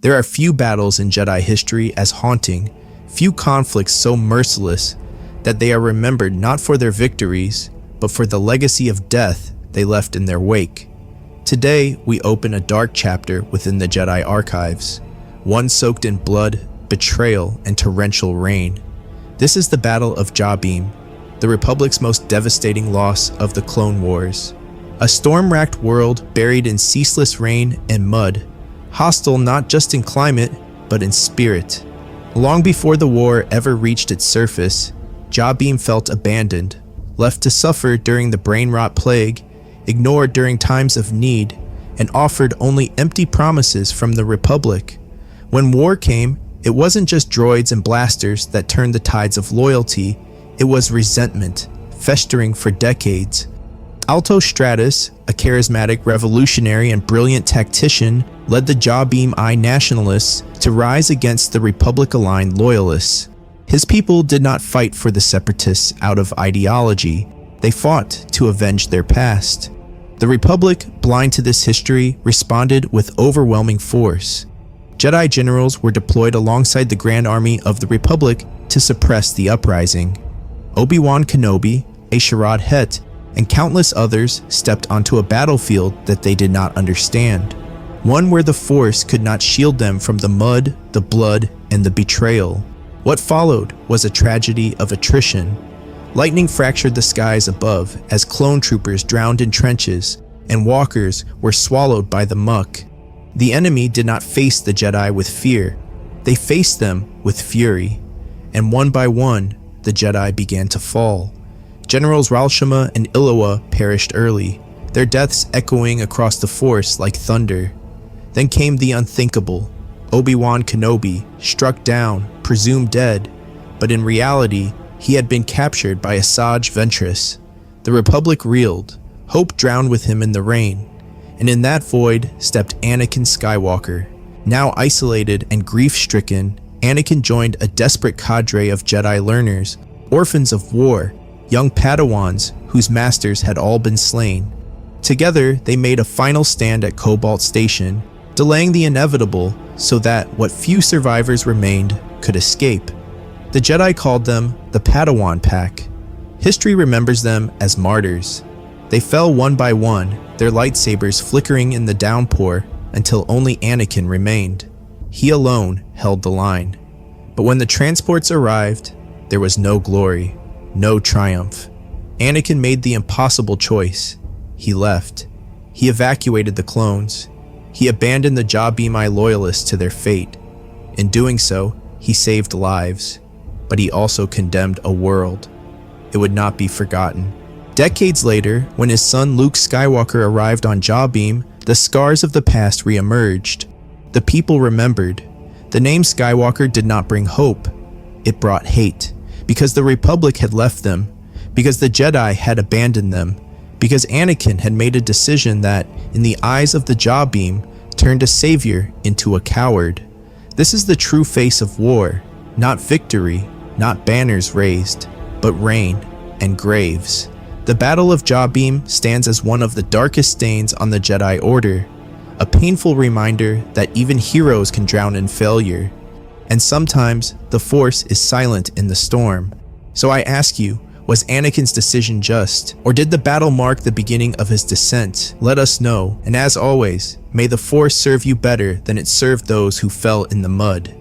There are few battles in Jedi history as haunting, few conflicts so merciless that they are remembered not for their victories, but for the legacy of death they left in their wake. Today, we open a dark chapter within the Jedi archives, one soaked in blood, betrayal, and torrential rain. This is the Battle of Jabiim, the Republic's most devastating loss of the Clone Wars. A storm-racked world buried in ceaseless rain and mud, hostile not just in climate, but in spirit. Long before the war ever reached its surface, Jabiim felt abandoned, left to suffer during the brain rot plague, ignored during times of need, and offered only empty promises from the Republic. When war came, it wasn't just droids and blasters that turned the tides of loyalty, it was resentment, festering for decades. Alto Stratus, a charismatic revolutionary and brilliant tactician, led the Jabiim I nationalists to rise against the Republic-aligned loyalists. His people did not fight for the separatists out of ideology, they fought to avenge their past. The Republic, blind to this history, responded with overwhelming force. Jedi generals were deployed alongside the Grand Army of the Republic to suppress the uprising. Obi-Wan Kenobi, Asherad Het, and countless others stepped onto a battlefield that they did not understand, one where the Force could not shield them from the mud, the blood, and the betrayal. What followed was a tragedy of attrition. Lightning fractured the skies above as clone troopers drowned in trenches, and walkers were swallowed by the muck. The enemy did not face the Jedi with fear, they faced them with fury, and one by one, the Jedi began to fall. Generals Ralshama and Illawa perished early, their deaths echoing across the Force like thunder. Then came the unthinkable. Obi-Wan Kenobi, struck down, presumed dead, but in reality, he had been captured by Asajj Ventress. The Republic reeled, hope drowned with him in the rain, and in that void stepped Anakin Skywalker. Now isolated and grief-stricken, Anakin joined a desperate cadre of Jedi learners, orphans of war, young Padawans whose masters had all been slain. Together, they made a final stand at Cobalt Station, delaying the inevitable so that what few survivors remained could escape. The Jedi called them the Padawan Pack. History remembers them as martyrs. They fell one by one, their lightsabers flickering in the downpour until only Anakin remained. He alone held the line. But when the transports arrived, there was no glory, no triumph. Anakin made the impossible choice. He left. He evacuated the clones. He abandoned the Jabiim I loyalists to their fate. In doing so, he saved lives, but he also condemned a world. It would not be forgotten. Decades later, when his son Luke Skywalker arrived on Jabiim, the scars of the past re-emerged. The people remembered. The name Skywalker did not bring hope. It brought hate. Because the Republic had left them, because the Jedi had abandoned them, because Anakin had made a decision that, in the eyes of the Jabiim, turned a savior into a coward. This is the true face of war, not victory, not banners raised, but rain and graves. The Battle of Jabiim stands as one of the darkest stains on the Jedi Order, a painful reminder that even heroes can drown in failure. And sometimes, the Force is silent in the storm. So I ask you, was Anakin's decision just? Or did the battle mark the beginning of his descent? Let us know, and as always, may the Force serve you better than it served those who fell in the mud.